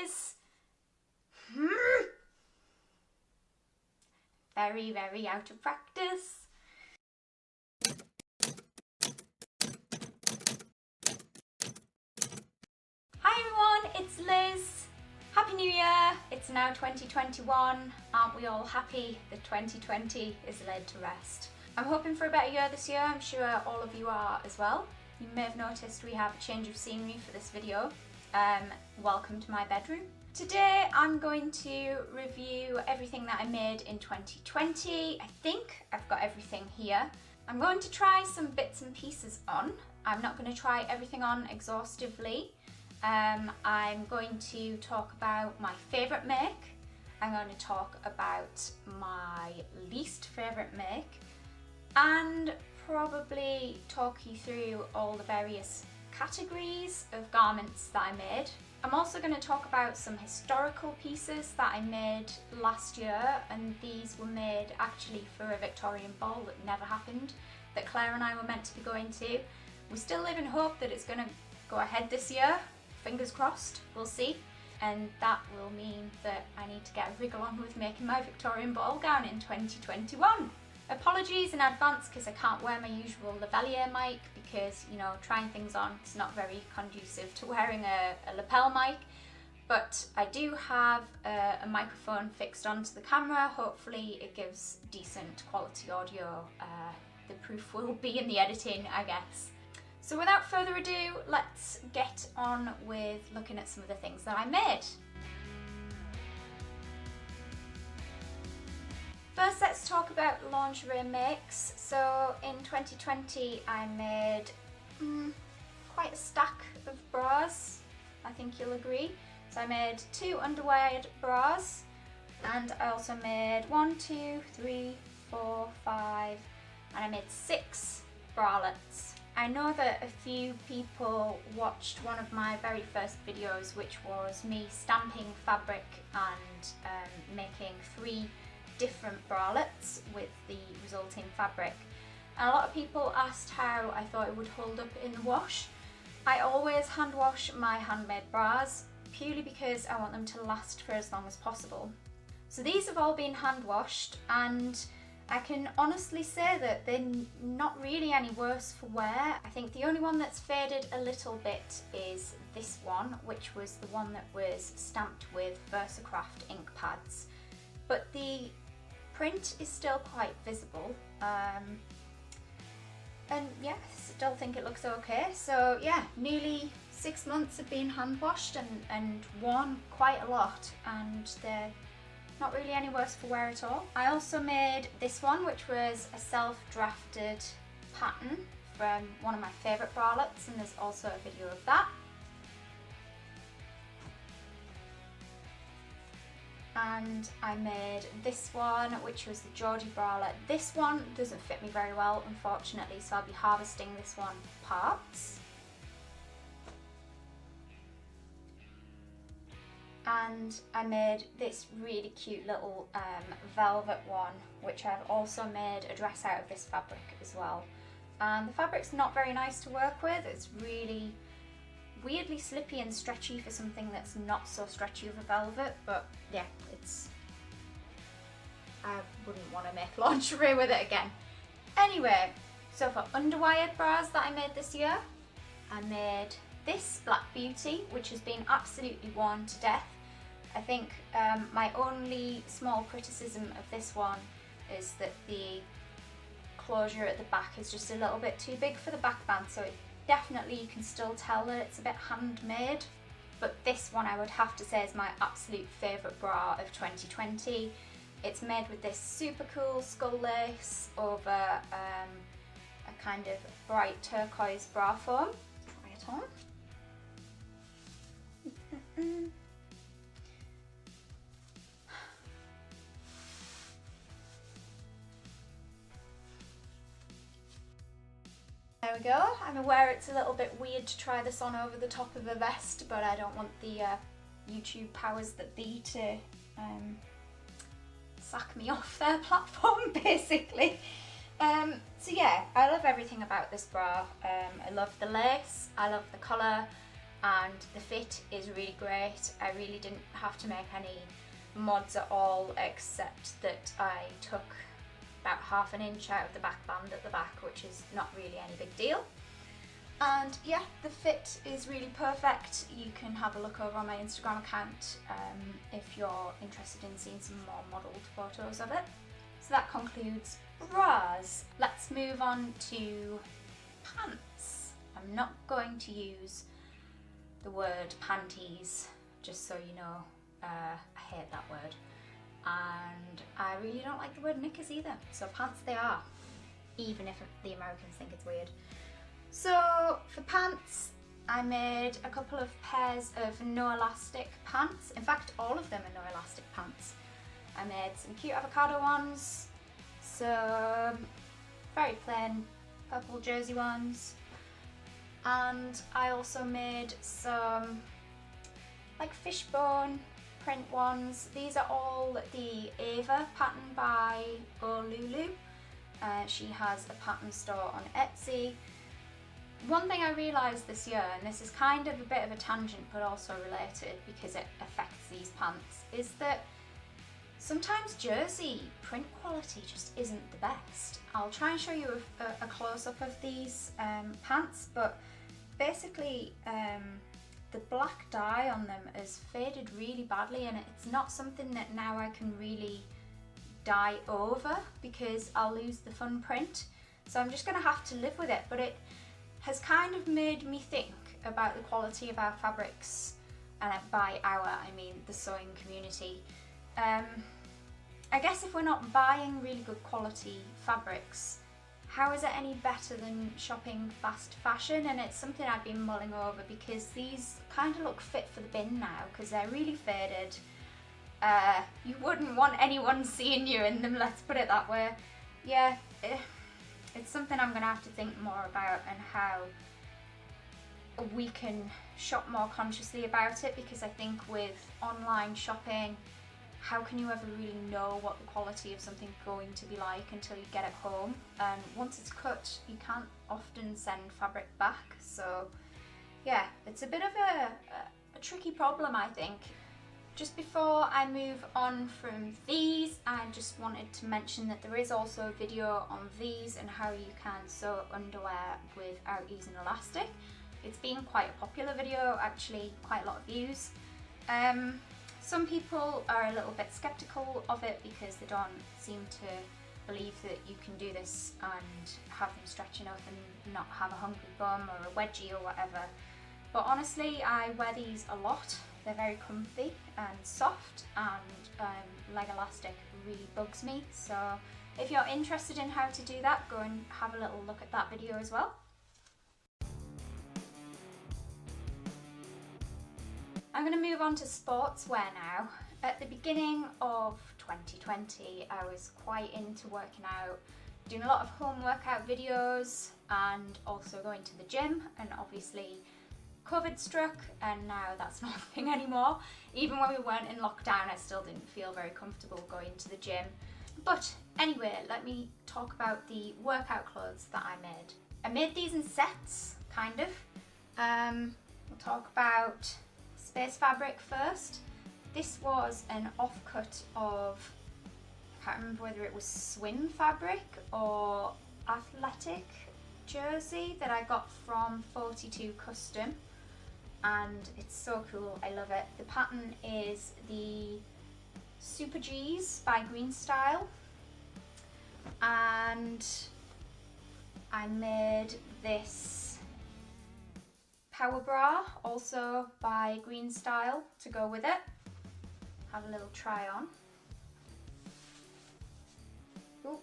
Liz. Very, very out of practice. Hi everyone, it's Liz. Happy New Year! It's now 2021. Aren't we all happy that 2020 is laid to rest? I'm hoping for a better year this year. I'm sure all of you are as well. You may have noticed we have a change of scenery for this video. Welcome to my bedroom. Today I'm going to review everything that I made in 2020. I think I've got everything here. I'm going to try some bits and pieces on. I'm not going to try everything on exhaustively. I'm going to talk about my favourite make. I'm going to talk about my least favourite make and probably talk you through all the various categories of garments that I made. I'm also going to talk about some historical pieces that I made last year, and these were made actually for a Victorian ball that never happened, that Claire and I were meant to be going to. We still live in hope that it's going to go ahead this year, fingers crossed, we'll see. And that will mean that I need to get a wriggle on with making my Victorian ball gown in 2021. Apologies in advance because I can't wear my usual lavalier mic because, you know, trying things on is not very conducive to wearing a lapel mic. But I do have a microphone fixed onto the camera. Hopefully it gives decent quality audio. The proof will be in the editing, I guess. So without further ado, let's get on with looking at some of the things that I made. First, let's talk about lingerie makes. So in 2020 I made quite a stack of bras, I think you'll agree. So I made 2 underwired bras, and I also made 1, 2, 3, 4, 5, and I made 6 bralettes. I know that a few people watched one of my very first videos, which was me stamping fabric and making 3 different bralettes with the resulting fabric. And a lot of people asked how I thought it would hold up in the wash. I always hand wash my handmade bras purely because I want them to last for as long as possible. So these have all been hand washed, and I can honestly say that they're not really any worse for wear. I think the only one that's faded a little bit is this one, which was the one that was stamped with Versacraft ink pads. But the print is still quite visible, and yeah, I still think it looks okay. So yeah, nearly 6 months have been hand washed and worn quite a lot, and they're not really any worse for wear at all. I also made this one, which was a self-drafted pattern from one of my favourite bralettes, and there's also a video of that. And I made this one, which was the Jordy bralette. This one doesn't fit me very well, unfortunately, so I'll be harvesting this one parts. And I made this really cute little velvet one, which I've also made a dress out of this fabric as well. And the fabric's not very nice to work with. It's really weirdly slippy and stretchy for something that's not so stretchy of a velvet, but yeah, I wouldn't want to make lingerie with it again. Anyway, so for underwired bras that I made this year, I made this Black Beauty, which has been absolutely worn to death. I think my only small criticism of this one is that the closure at the back is just a little bit too big for the back band, so definitely you can still tell that it's a bit handmade. But this one I would have to say is my absolute favourite bra of 2020. It's made with this super cool skull lace over a kind of bright turquoise bra foam. Try it on. There we go. I'm aware it's a little bit weird to try this on over the top of a vest, but I don't want the YouTube powers that be to sack me off their platform, basically. So yeah, I love everything about this bra. I love the lace, I love the colour, and the fit is really great. I really didn't have to make any mods at all, except that I took about ½ inch out of the back band at the back, which is not really any big deal. And yeah, the fit is really perfect. You can have a look over on my Instagram account if you're interested in seeing some more modelled photos of it. So that concludes bras. Let's move on to pants. I'm not going to use the word panties, just so you know. I hate that word. And I really don't like the word knickers either. So pants they are, even if the Americans think it's weird. So for pants, I made a couple of pairs of no elastic pants. In fact, all of them are no elastic pants. I made some cute avocado ones, some very plain purple jersey ones, and I also made some like fishbone print ones. These are all the Ava pattern by Lulu. She has a pattern store on Etsy. One thing I realised this year, and this is kind of a bit of a tangent but also related because it affects these pants, is that sometimes jersey print quality just isn't the best. I'll try and show you a close-up of these pants, but basically the black dye on them has faded really badly, and it's not something that now I can really dye over because I'll lose the fun print. So I'm just going to have to live with it, but it has kind of made me think about the quality of our fabrics, and by our I mean the sewing community. I guess if we're not buying really good quality fabrics, how is it any better than shopping fast fashion? And it's something I've been mulling over because these kind of look fit for the bin now because they're really faded. You wouldn't want anyone seeing you in them, let's put it that way. Yeah, it's something I'm going to have to think more about, and how we can shop more consciously about it, because I think with online shopping, how can you ever really know what the quality of something's going to be like until you get it home? And once it's cut, you can't often send fabric back. So yeah, it's a bit of a tricky problem, I think. Just before I move on from these, I just wanted to mention that there is also a video on these and how you can sew underwear without using elastic. It's been quite a popular video, actually, quite a lot of views. Some people are a little bit skeptical of it because they don't seem to believe that you can do this and have them stretch enough and not have a hungry bum or a wedgie or whatever. But honestly, I wear these a lot. They're very comfy and soft, and leg elastic really bugs me. So if you're interested in how to do that, go and have a little look at that video as well. I'm going to move on to sportswear now. At the beginning of 2020, I was quite into working out, doing a lot of home workout videos and also going to the gym, and obviously COVID struck and now that's not a thing anymore. Even when we weren't in lockdown, I still didn't feel very comfortable going to the gym. But anyway, let me talk about the workout clothes that I made. I made these in sets, kind of. We'll talk about space fabric first. This was an offcut of, I can't remember whether it was swim fabric or athletic jersey that I got from 42 Custom, and it's so cool, I love it. The pattern is the Super G's by Greenstyle, and I made this power bra also by Greenstyle to go with it. Have a little try on. Ooh.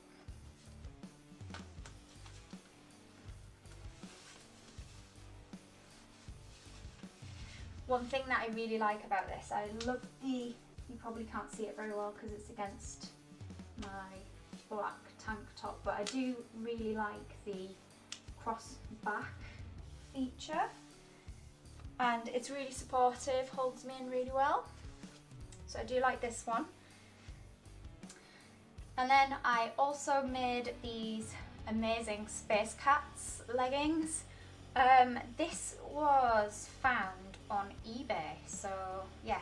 One thing that I really like about this, I love you probably can't see it very well because it's against my black tank top, but I do really like the cross back feature, and it's really supportive, holds me in really well. So I do like this one. And then I also made these amazing Space Cats leggings. This was found on eBay. So yeah,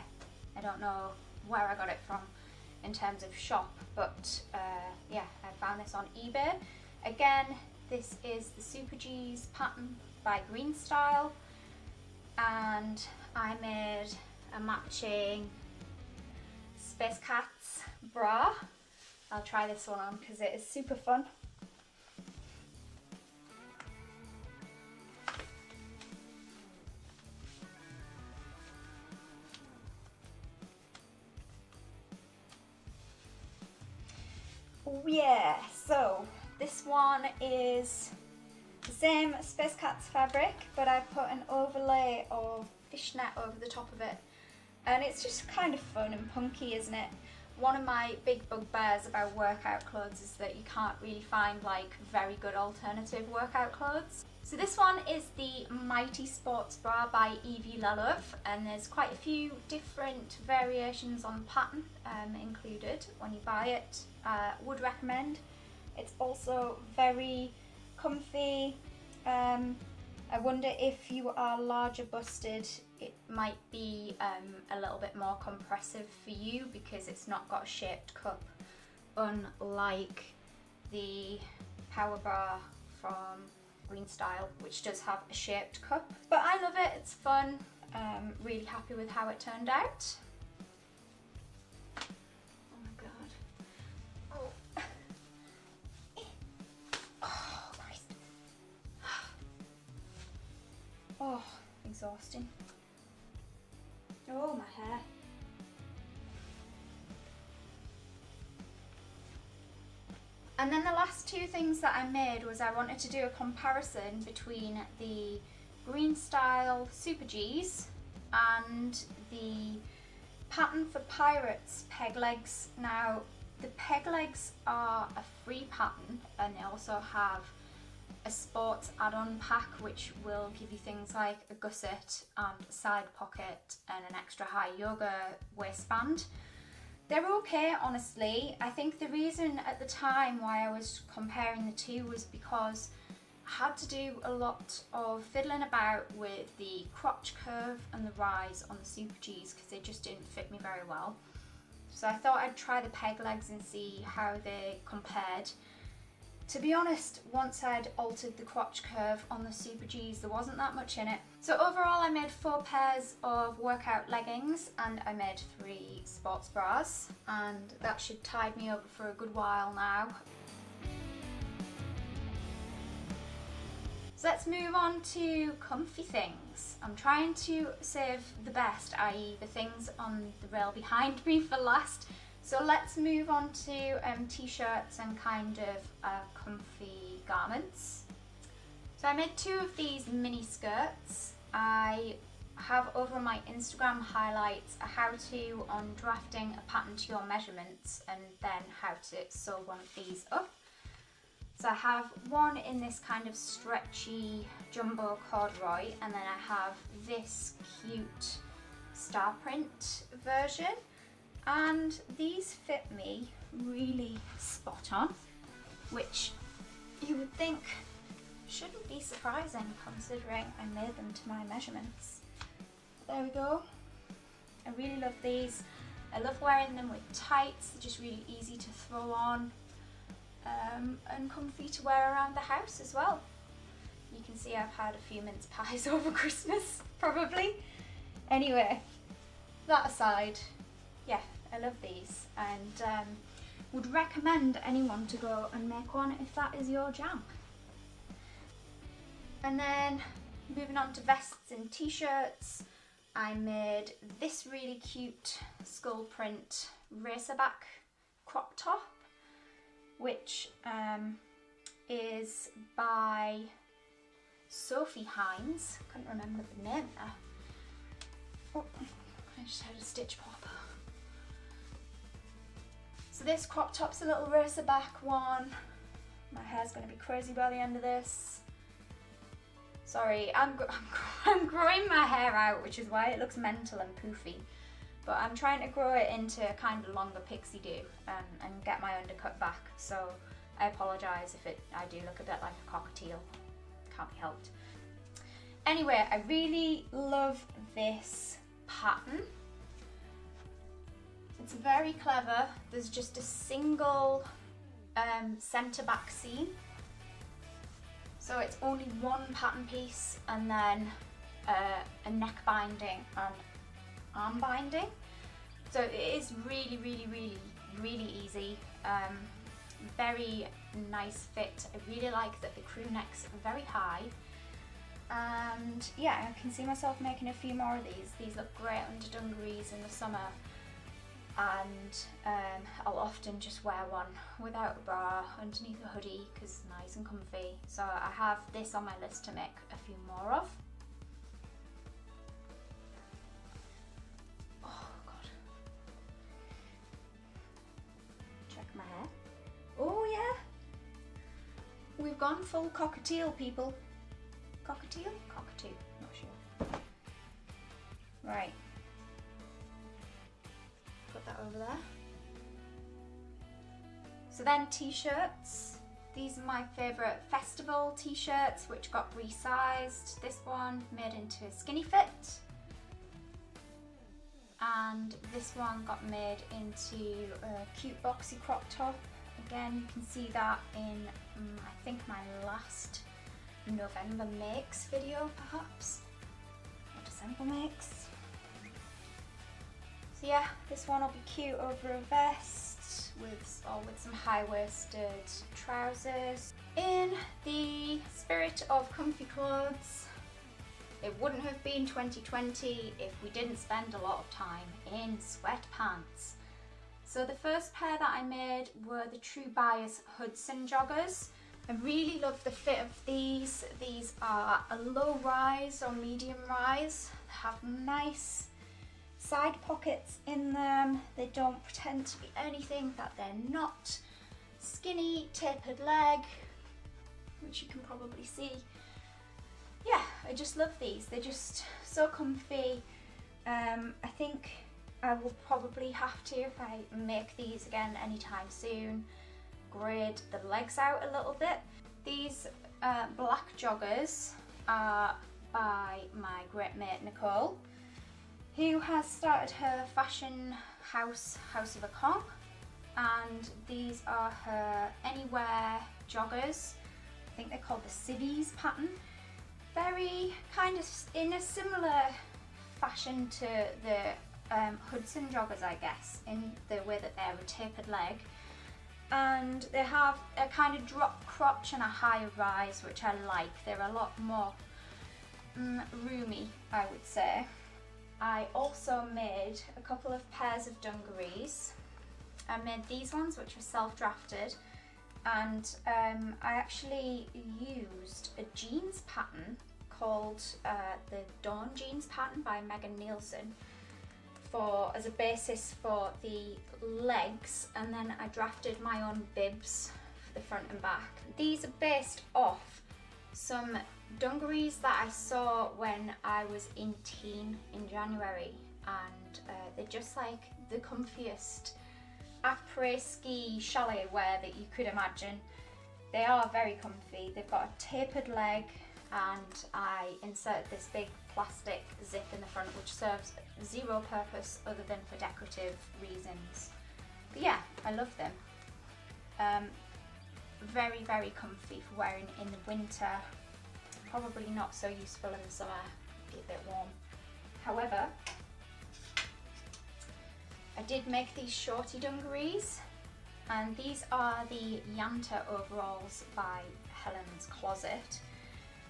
I don't know where I got it from in terms of shop, but yeah, I found this on eBay. Again, this is the Super G's pattern by Greenstyle, and I made a matching Space Cats bra. I'll try this one on because it is super fun. Oh yeah, so this one is the same Space Cats fabric, but I put an overlay of fishnet over the top of it, and it's just kind of fun and punky, isn't it? One of my big bugbears about workout clothes is that you can't really find like very good alternative workout clothes. So this one is the Mighty Sports Bra by Evie, Lulu, and there's quite a few different variations on the pattern included when you buy it. Would recommend. It's also very comfy. I wonder if you are larger busted, it might be a little bit more compressive for you because it's not got a shaped cup, unlike the Power Bra from Greenstyle, which does have a shaped cup. But I love it, it's fun. Really happy with how it turned out. Oh my god. Oh. Oh, Christ. Oh, exhausting. Oh, my hair. And then the last two things that I made was I wanted to do a comparison between the Greenstyle Super G's and the Pattern for Pirates peg legs. Now, the peg legs are a free pattern, and they also have a sports add-on pack which will give you things like a gusset and a side pocket and an extra high yoga waistband. They're okay, honestly. I think the reason at the time why I was comparing the two was because I had to do a lot of fiddling about with the crotch curve and the rise on the Super G's because they just didn't fit me very well. So I thought I'd try the peg legs and see how they compared. To be honest, once I'd altered the crotch curve on the Super G's, there wasn't that much in it. So overall I made 4 pairs of workout leggings and I made 3 sports bras, and that should tide me over for a good while now. So let's move on to comfy things. I'm trying to save the best, i.e. the things on the rail behind me, for last. So let's move on to t-shirts and kind of comfy garments. So I made 2 of these mini skirts. I have over on my Instagram highlights a how-to on drafting a pattern to your measurements and then how to sew one of these up. So I have one in this kind of stretchy jumbo corduroy, and then I have this cute star print version. And these fit me really spot on, which you would think shouldn't be surprising considering I made them to my measurements. There we go. I really love these. I love wearing them with tights. They're just really easy to throw on and comfy to wear around the house as well. You can see I've had a few mince pies over Christmas, probably. Anyway, that aside, yeah, I love these, and would recommend anyone to go and make one if that is your jam. And then moving on to vests and t-shirts, I made this really cute skull print racerback crop top, which is by Sophie Hines. Couldn't remember the name there. Oh, I just had a stitch pop. So this crop top's a little racer back one. My hair's going to be crazy by the end of this. Sorry, I'm growing my hair out, which is why it looks mental and poofy. But I'm trying to grow it into a kind of longer pixie do and get my undercut back. So I apologise if I do look a bit like a cockatiel. Can't be helped. Anyway, I really love this pattern. It's very clever. There's just a single centre back seam. So it's only one pattern piece and then a neck binding and arm binding. So it is really, really, really, really easy. Very nice fit. I really like that the crew necks are very high. And yeah, I can see myself making a few more of these. These look great under dungarees in the summer. And I'll often just wear one without a bra underneath a hoodie because it's nice and comfy. So I have this on my list to make a few more of. Oh god. Check my hair. Oh yeah. We've gone full cockatiel, people. Cockatiel? Cockatoo, not sure. Right. Put that over there. So then t-shirts. These are my favourite festival t-shirts which got resized. This one made into a skinny fit. And this one got made into a cute boxy crop top. Again, you can see that in I think my last November makes video perhaps. Or December makes. So yeah, this one will be cute over a vest with some high-waisted trousers. In the spirit of comfy clothes, it wouldn't have been 2020 if we didn't spend a lot of time in sweatpants. So the first pair that I made were the True Bias Hudson joggers. I really love the fit of these. These are a low rise or medium rise. They have nice side pockets in them. They don't pretend to be anything that they're not. Skinny, tapered leg, which you can probably see. Yeah, I just love these. They're just so comfy. I think I will probably have to, if I make these again anytime soon, grade the legs out a little bit. These black joggers are by my great mate Nicole, who has started her fashion house of Akong, and these are her Anywear joggers. I think they're called the Civvies pattern. Very kind of in a similar fashion to the Hudson joggers, I guess, in the way that they're a tapered leg. And they have a kind of drop crotch and a higher rise, which I like. They're a lot more roomy, I would say. I also made a couple of pairs of dungarees. I made these ones, which were self-drafted, and I actually used a jeans pattern called the Dawn jeans pattern by Megan Nielsen as a basis for the legs, and then I drafted my own bibs for the front and back. These are based off some dungarees that I saw when I was in teen in January, and they're just like the comfiest après-ski chalet wear that you could imagine. They are very comfy. They've got a tapered leg, and I inserted this big plastic zip in the front which serves zero purpose other than for decorative reasons. But yeah, I love them. Very, very comfy for wearing in the winter. Probably not so useful in the summer, be a bit warm. However, I did make these shorty dungarees, and these are the Yanta overalls by Helen's Closet.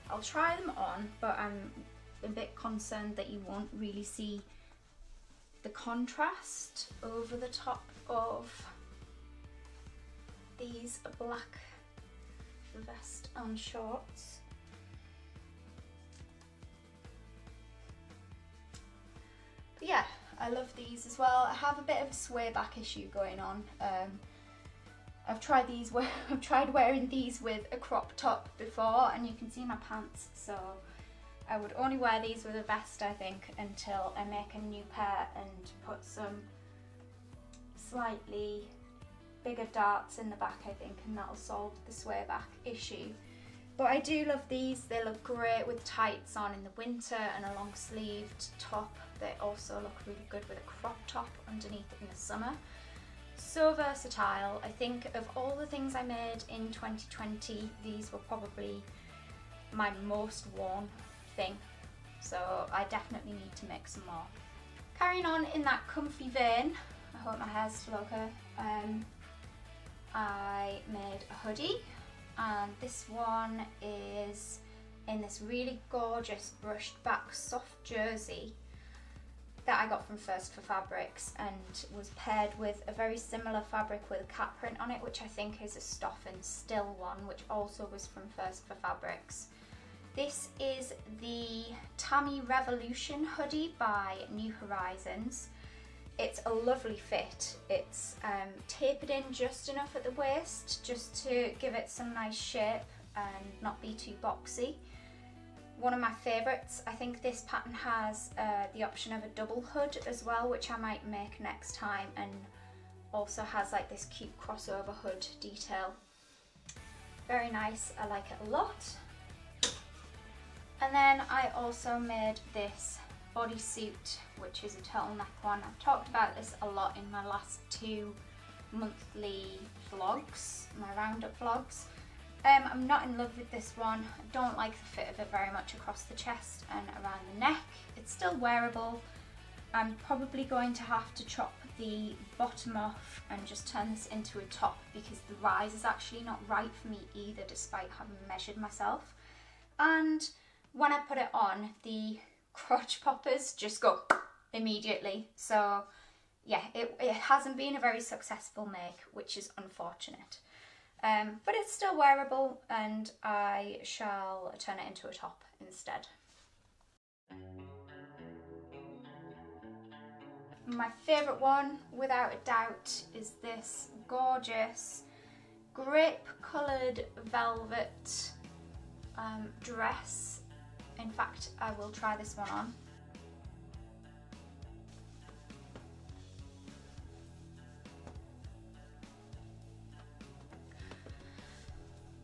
I'll try them on, but I'm a bit concerned that you won't really see the contrast over the top of these black vest and shorts. But yeah, I love these as well. I have a bit of a sway back issue going on. I've tried wearing these with a crop top before, and you can see my pants, so I would only wear these with a vest, I think, until I make a new pair and put some slightly bigger darts in the back, I think, and that'll solve the sway back issue. But I do love these. They look great with tights on in the winter and a long sleeved top. They also look really good with a crop top underneath in the summer. So versatile. I think of all the things I made in 2020, these were probably my most worn thing. So I definitely need to make some more. Carrying on in that comfy vein, I hope my hair's still okay. I made a hoodie, and this one is in this really gorgeous brushed back soft jersey that I got from First for Fabrics, and was paired with a very similar fabric with a cat print on it, which I think is a Stoff and Still one, which also was from First for Fabrics. This is the Tammy Revolution hoodie by New Horizons. It's a lovely fit. It's tapered in just enough at the waist just to give it some nice shape and not be too boxy. One of my favourites. I think this pattern has the option of a double hood as well, which I might make next time, and also has like this cute crossover hood detail. Very nice, I like it a lot. And then I also made this bodysuit, which is a turtleneck one. I've talked about this a lot in my last 2 monthly vlogs, my roundup vlogs. I'm not in love with this one. I don't like the fit of it very much across the chest and around the neck. It's still wearable. I'm probably going to have to chop the bottom off and just turn this into a top, because the rise is actually not right for me either, despite having measured myself. And when I put it on, the crotch poppers just go immediately. So yeah, it hasn't been a very successful make, which is unfortunate. But it's still wearable, and I shall turn it into a top instead. My favourite one, without a doubt, is this gorgeous grape coloured velvet dress. In fact, I will try this one on.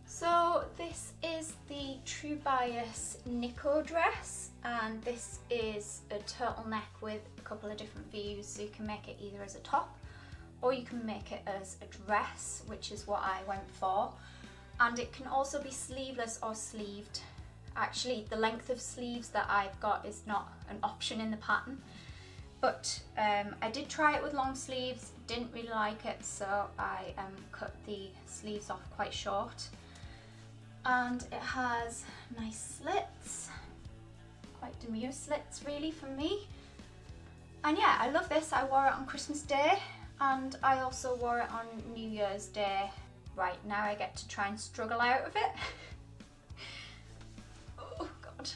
So this is the True Bias Nico dress, and this is a turtleneck with a couple of different views, so you can make it either as a top or you can make it as a dress, which is what I went for. And it can also be sleeveless or sleeved. Actually, the length of sleeves that I've got is not an option in the pattern, but I did try it with long sleeves, didn't really like it, so I cut the sleeves off quite short. And it has nice slits, quite demure slits really for me. And yeah, I love this. I wore it on Christmas Day, and I also wore it on New Year's Day. Right, now I get to try and struggle out of it. Oh God.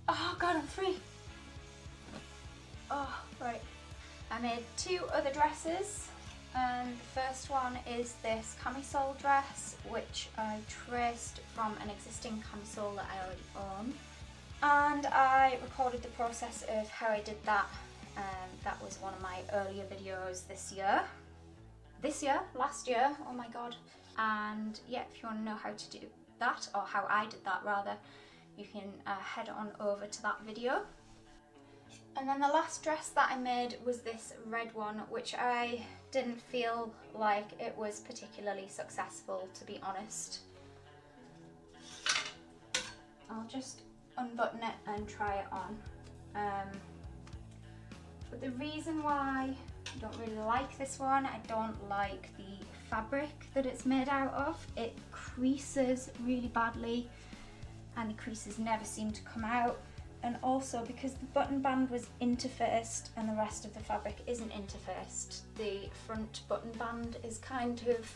Oh God, I'm free. Oh, right. I made 2 other dresses, and the first one is this camisole dress, which I traced from an existing camisole that I already own. And I recorded the process of how I did that. That was one of my earlier videos this year. Last year, oh my God. And yeah, if you want to know how to do that, or how I did that rather, you can head on over to that video. And then the last dress that I made was this red one, which I didn't feel like it was particularly successful, to be honest. I'll just unbutton it and try it on. But the reason why I don't really like this one, I don't like the fabric that it's made out of. It creases really badly, and the creases never seem to come out. And also, because the button band was interfaced and the rest of the fabric isn't interfaced, the front button band is kind of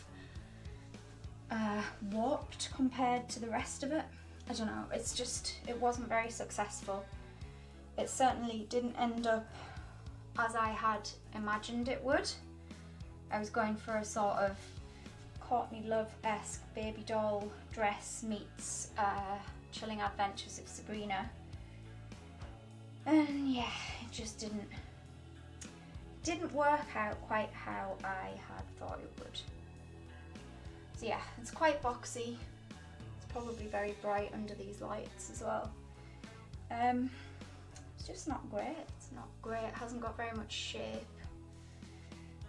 warped compared to the rest of it. I don't know, it's just, it wasn't very successful. It certainly didn't end up as I had imagined it would. I was going for a sort of Courtney Love-esque baby doll dress meets Chilling Adventures of Sabrina. And yeah, just didn't work out quite how I had thought it would. So yeah, it's quite boxy. It's probably very bright under these lights as well. It's just not great. It's not great. It hasn't got very much shape.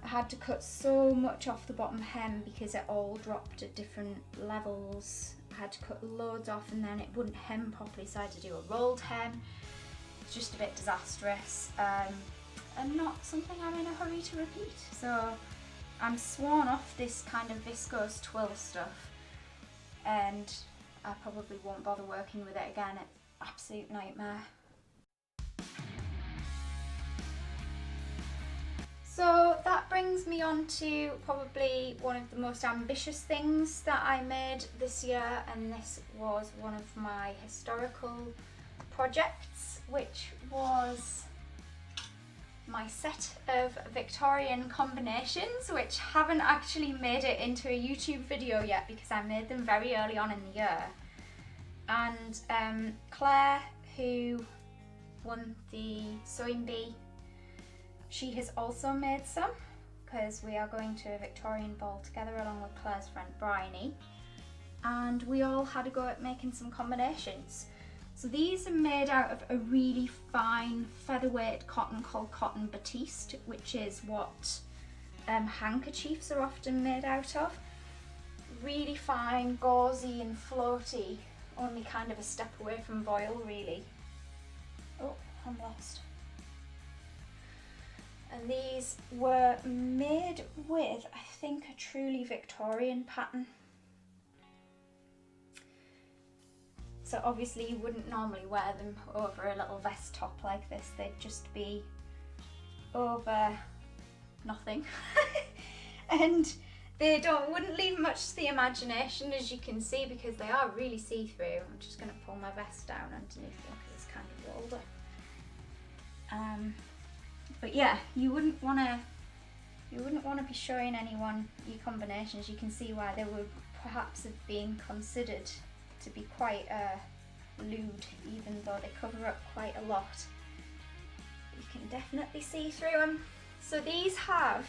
I had to cut so much off the bottom hem because it all dropped at different levels. I had to cut loads off and then it wouldn't hem properly, so I had to do a rolled hem. It's just a bit disastrous and not something I'm in a hurry to repeat. So I'm sworn off this kind of viscose twill stuff and I probably won't bother working with it again. It's an absolute nightmare. So that brings me on to probably one of the most ambitious things that I made this year, and this was one of my historical projects, which was my set of Victorian combinations, which haven't actually made it into a YouTube video yet because I made them very early on in the year. And Claire, who won the Sewing Bee, she has also made some because we are going to a Victorian ball together along with Claire's friend Bryony, and we all had a go at making some combinations. So these are made out of a really fine featherweight cotton called cotton batiste, which is what handkerchiefs are often made out of. Really fine, gauzy and floaty, only kind of a step away from voile really. Oh, I'm lost. And these were made with, I think, a truly Victorian pattern. So obviously you wouldn't normally wear them over a little vest top like this, they'd just be over nothing. And they wouldn't leave much to the imagination, as you can see, because they are really see-through. I'm just going to pull my vest down underneath them because it's kind of older. But yeah, you wouldn't want to be showing anyone your combinations. You can see why they would perhaps have been considered to be quite lewd, even though they cover up quite a lot. You can definitely see through them. So these have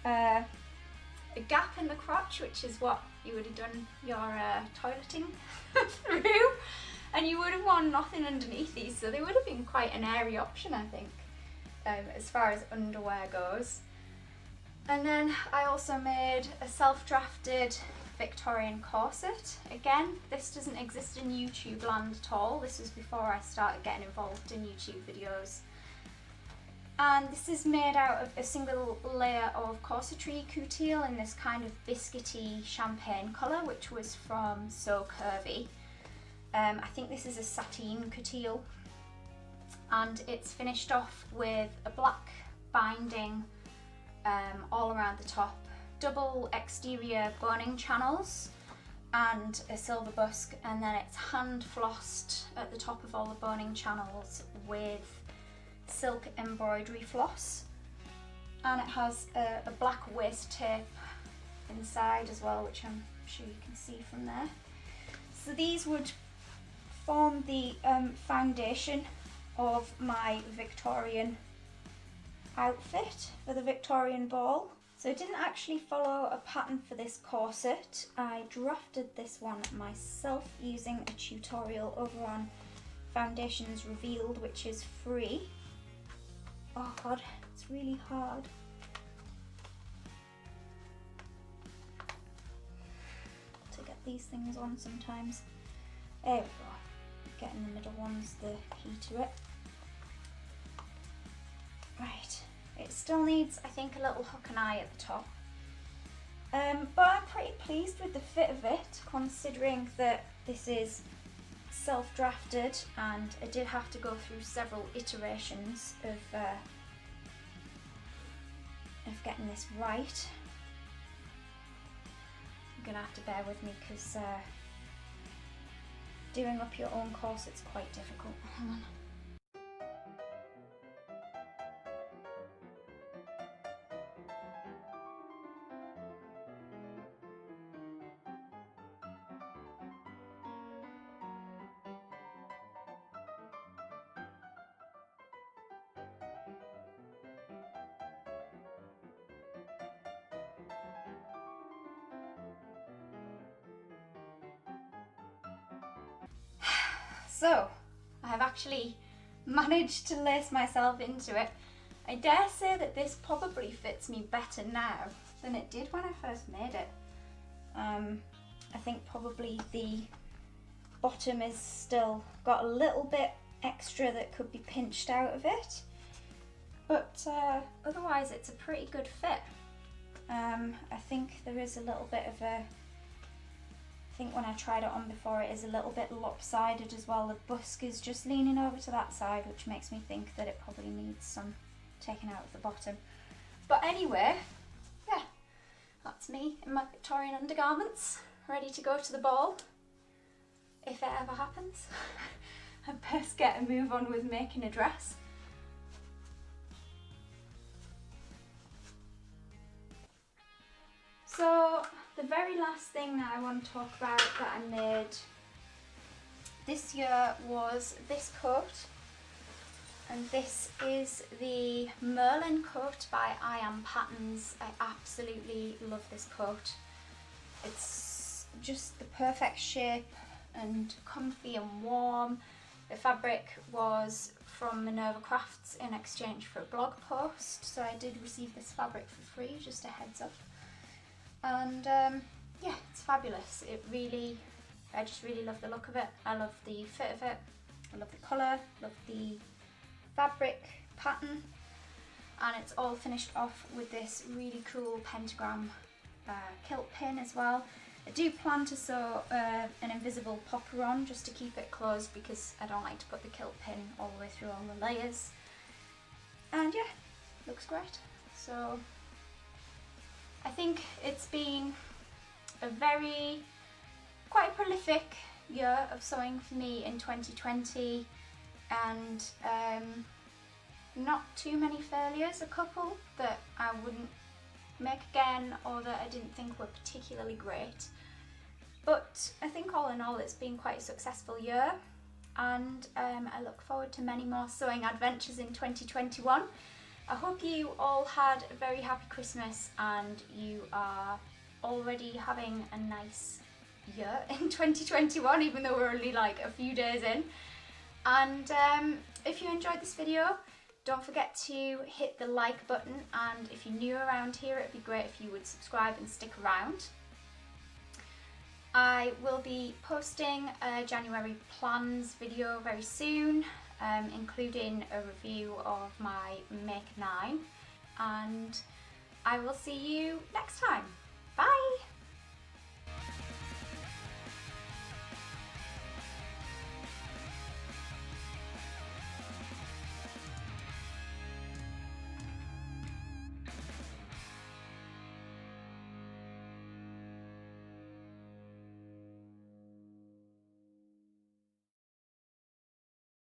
a gap in the crotch, which is what you would have done your toileting through, and you would have worn nothing underneath these, so they would have been quite an airy option, I think, as far as underwear goes. And then I also made a self-drafted Victorian corset. Again, this doesn't exist in YouTube land at all. This was before I started getting involved in YouTube videos. And this is made out of a single layer of corsetry couture in this kind of biscuity champagne colour, which was from So Curvy. I think this is a sateen couture, and it's finished off with a black binding all around the top, double exterior boning channels and a silver busk, and then it's hand flossed at the top of all the boning channels with silk embroidery floss, and it has a black waist tape inside as well, which I'm sure you can see from there. So these would form the foundation of my Victorian outfit for the Victorian ball. So I didn't actually follow a pattern for this corset. I drafted this one myself using a tutorial over on Foundations Revealed, which is free. Oh god, it's really hard. To get these things on sometimes. There we go. Getting the middle one's the key to it. Right, it still needs, I think, a little hook and eye at the top. But I'm pretty pleased with the fit of it, considering that this is self-drafted and I did have to go through several iterations of getting this right. You're gonna have to bear with me because doing up your own corset's quite difficult. Hang on. So I have actually managed to lace myself into it. I dare say that this probably fits me better now than it did when I first made it. I think probably the bottom is still got a little bit extra that could be pinched out of it, but otherwise it's a pretty good fit. I think there is a little bit of a, I think when I tried it on before, it is a little bit lopsided as well. The busk is just leaning over to that side, which makes me think that it probably needs some taken out of the bottom. But anyway, yeah, that's me in my Victorian undergarments, ready to go to the ball, if it ever happens. I best get a move on with making a dress. So the very last thing that I want to talk about that I made this year was this coat, and this is the Merlin coat by I Am Patterns. I absolutely love this coat. It's just the perfect shape and comfy and warm. The fabric was from Minerva Crafts in exchange for a blog post, so I did receive this fabric for free, just a heads up. And yeah, it's fabulous. I just really love the look of it. I love the fit of it. I love the colour, love the fabric pattern, and it's all finished off with this really cool pentagram kilt pin as well. I do plan to sew an invisible popper on just to keep it closed, because I don't like to put the kilt pin all the way through all the layers. And yeah, looks great. So I think it's been a quite prolific year of sewing for me in 2020, and not too many failures, a couple that I wouldn't make again or that I didn't think were particularly great. But I think all in all it's been quite a successful year, and I look forward to many more sewing adventures in 2021. I hope you all had a very happy Christmas and you are already having a nice year in 2021, even though we're only like a few days in. And if you enjoyed this video, don't forget to hit the like button, and if you're new around here, it'd be great if you would subscribe and stick around. I will be posting a January plans video very soon, including a review of my Make 9, and I will see you next time. Bye!